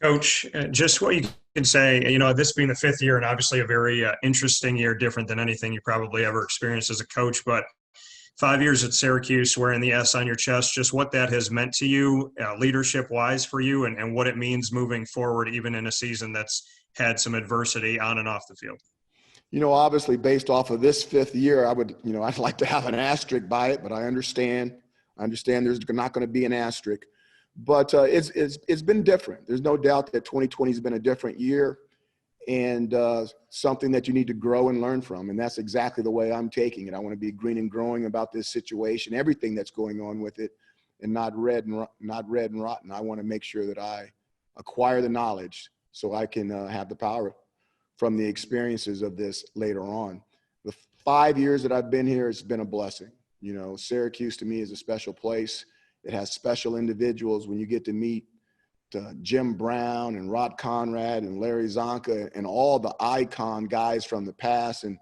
Coach, just what you can say, this being the fifth year and obviously a very interesting year, different than anything you probably ever experienced as a coach, but 5 years at Syracuse wearing the S on your chest, just what that has meant to you, leadership wise for you, and what it means moving forward, even in a season that's had some adversity on and off the field. Obviously based off of this fifth year, I'd like to have an asterisk by it, but I understand there's not going to be an asterisk. But it's been different. There's no doubt that 2020 has been a different year and something that you need to grow and learn from. And that's exactly the way I'm taking it. I want to be green and growing about this situation, everything that's going on with it, and not red and rotten. I want to make sure that I acquire the knowledge so I can have the power from the experiences of this later on. The 5 years that I've been here, it's been a blessing. Syracuse to me is a special place. It has special individuals. When you get to meet Jim Brown and Rod Conrad and Larry Zonka and all the icon guys from the past, and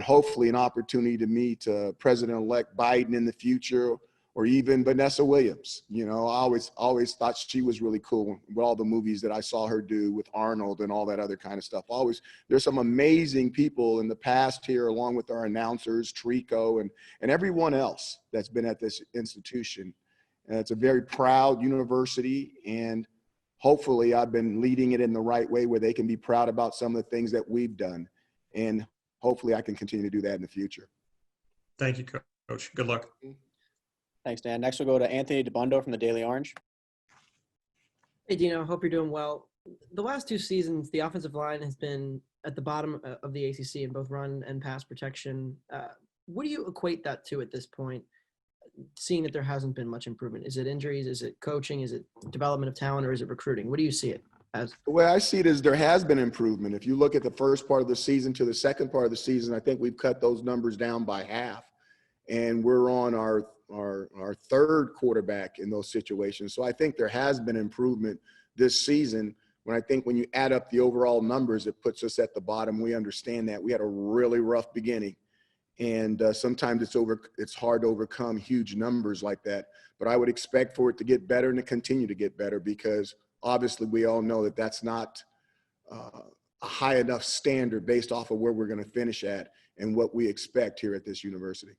hopefully an opportunity to meet President-elect Biden in the future, or even Vanessa Williams. I always thought she was really cool with all the movies that I saw her do with Arnold and all that other kind of stuff. There's some amazing people in the past here, along with our announcers, Trico, and everyone else that's been at this institution. And it's a very proud university, and hopefully I've been leading it in the right way where they can be proud about some of the things that we've done. And hopefully I can continue to do that in the future. Thank you, Coach. Good luck. Thanks, Dan. Next we'll go to Anthony DeBundo from the Daily Orange. Hey, Dino. Hope you're doing well. The last two seasons, the offensive line has been at the bottom of the ACC in both run and pass protection. What do you equate that to at this point, seeing that there hasn't been much improvement? Is it injuries? Is it coaching? Is it development of talent? Or is it recruiting? What do you see it as? The way I see it is there has been improvement. If you look at the first part of the season to the second part of the season, I think we've cut those numbers down by half. And we're on our third quarterback in those situations. So I think there has been improvement this season. When you add up the overall numbers, it puts us at the bottom. We understand that. We had a really rough beginning. And sometimes it's hard to overcome huge numbers like that. But I would expect for it to get better and to continue to get better, because obviously we all know that that's not a high enough standard based off of where we're going to finish at and what we expect here at this university.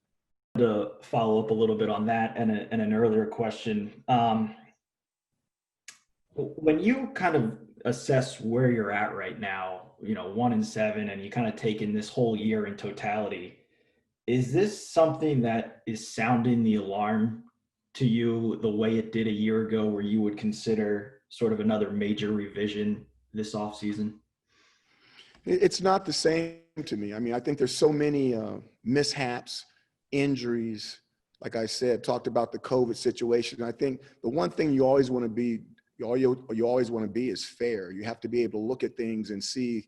To follow up a little bit on that and an earlier question, when you kind of assess where you're at right now, 1-7, and you kind of take in this whole year in totality, is this something that is sounding the alarm to you the way it did a year ago, where you would consider sort of another major revision this offseason? It's not the same to me. I mean, I think there's so many mishaps, injuries. Like I said, talked about the COVID situation. I think the one thing you always want to be, is fair. You have to be able to look at things and see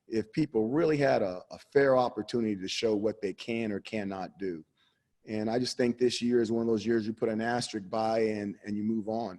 if people really had a fair opportunity to show what they can or cannot do. And I just think this year is one of those years you put an asterisk by and you move on.